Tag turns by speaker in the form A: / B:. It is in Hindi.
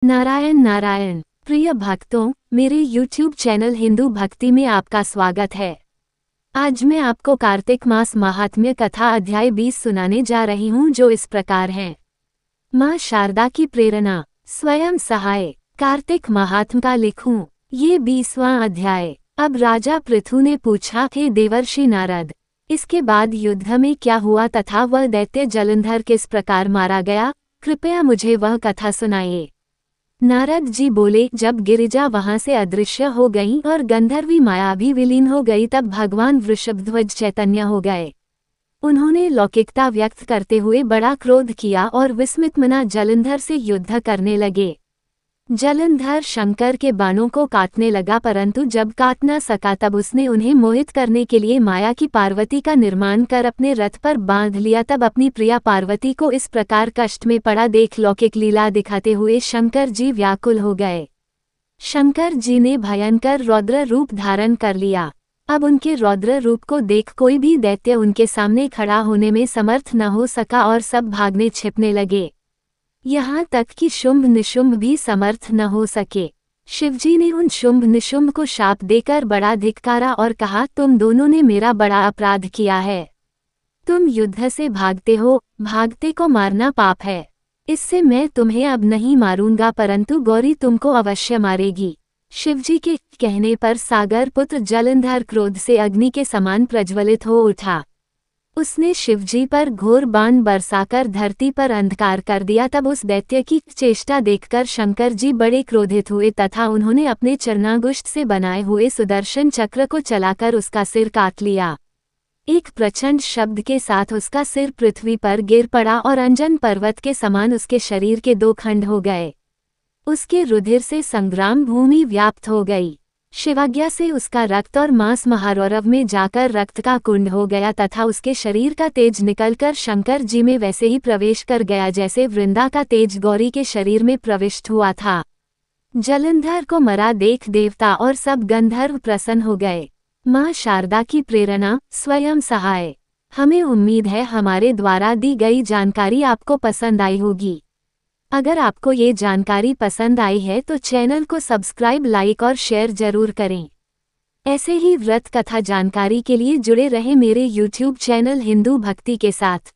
A: नारायण नारायण। प्रिय भक्तों, मेरे YouTube चैनल हिंदू भक्ति में आपका स्वागत है। आज मैं आपको कार्तिक मास महात्म्य कथा अध्याय 20 सुनाने जा रही हूँ, जो इस प्रकार है। माँ शारदा की प्रेरणा, स्वयं सहाय। कार्तिक महात्म्य का लिखूं ये 20वां अध्याय। अब राजा पृथु ने पूछा, हे देवर्षि नारद, इसके बाद युद्ध में क्या हुआ तथा वह दैत्य जलंधर किस प्रकार मारा गया, कृपया मुझे वह कथा सुनाइए। नारद जी बोले, जब गिरिजा वहां से अदृश्य हो गई और गंधर्वी माया भी विलीन हो गई, तब भगवान वृषभध्वज चैतन्य हो गए। उन्होंने लौकिकता व्यक्त करते हुए बड़ा क्रोध किया और विस्मित मना जलंधर से युद्ध करने लगे। जलंधर शंकर के बाणों को काटने लगा, परंतु जब काट न सका तब उसने उन्हें मोहित करने के लिए माया की पार्वती का निर्माण कर अपने रथ पर बांध लिया। तब अपनी प्रिया पार्वती को इस प्रकार कष्ट में पड़ा देख लौकिक लीला दिखाते हुए शंकर जी व्याकुल हो गए। शंकर जी ने भयंकर रौद्र रूप धारण कर लिया। अब उनके रौद्र रूप को देख कोई भी दैत्य उनके सामने खड़ा होने में समर्थ न हो सका और सब भागने छिपने लगे। यहाँ तक कि शुंभ निशुंभ भी समर्थ न हो सके। शिवजी ने उन शुंभ निशुंभ को शाप देकर बड़ा धिक्कारा और कहा, तुम दोनों ने मेरा बड़ा अपराध किया है। तुम युद्ध से भागते हो, भागते को मारना पाप है। इससे मैं तुम्हें अब नहीं मारूंगा, परंतु गौरी तुमको अवश्य मारेगी। शिवजी के कहने पर सागर पुत्र जलंधर क्रोध से अग्नि के समान प्रज्वलित हो उठा। उसने शिवजी पर घोर बाण बरसाकर धरती पर अंधकार कर दिया। तब उस दैत्य की चेष्टा देखकर शंकर जी बड़े क्रोधित हुए तथा उन्होंने अपने चरणागुष्ठ से बनाए हुए सुदर्शन चक्र को चलाकर उसका सिर काट लिया। एक प्रचंड शब्द के साथ उसका सिर पृथ्वी पर गिर पड़ा और अंजन पर्वत के समान उसके शरीर के 2 खंड हो गए। उसके रुधिर से संग्राम भूमि व्याप्त हो गई। शिवाज्ञा से उसका रक्त और मांस महारौरव में जाकर रक्त का कुंड हो गया तथा उसके शरीर का तेज निकलकर शंकर जी में वैसे ही प्रवेश कर गया जैसे वृंदा का तेज गौरी के शरीर में प्रविष्ट हुआ था। जलंधर को मरा देख देवता और सब गंधर्व प्रसन्न हो गए। माँ शारदा की प्रेरणा, स्वयं सहाय। हमें उम्मीद है हमारे द्वारा दी गई जानकारी आपको पसंद आई होगी। अगर आपको ये जानकारी पसंद आई है तो चैनल को सब्सक्राइब, लाइक और शेयर जरूर करें। ऐसे ही व्रत कथा जानकारी के लिए जुड़े रहें मेरे YouTube चैनल हिंदू भक्ति के साथ।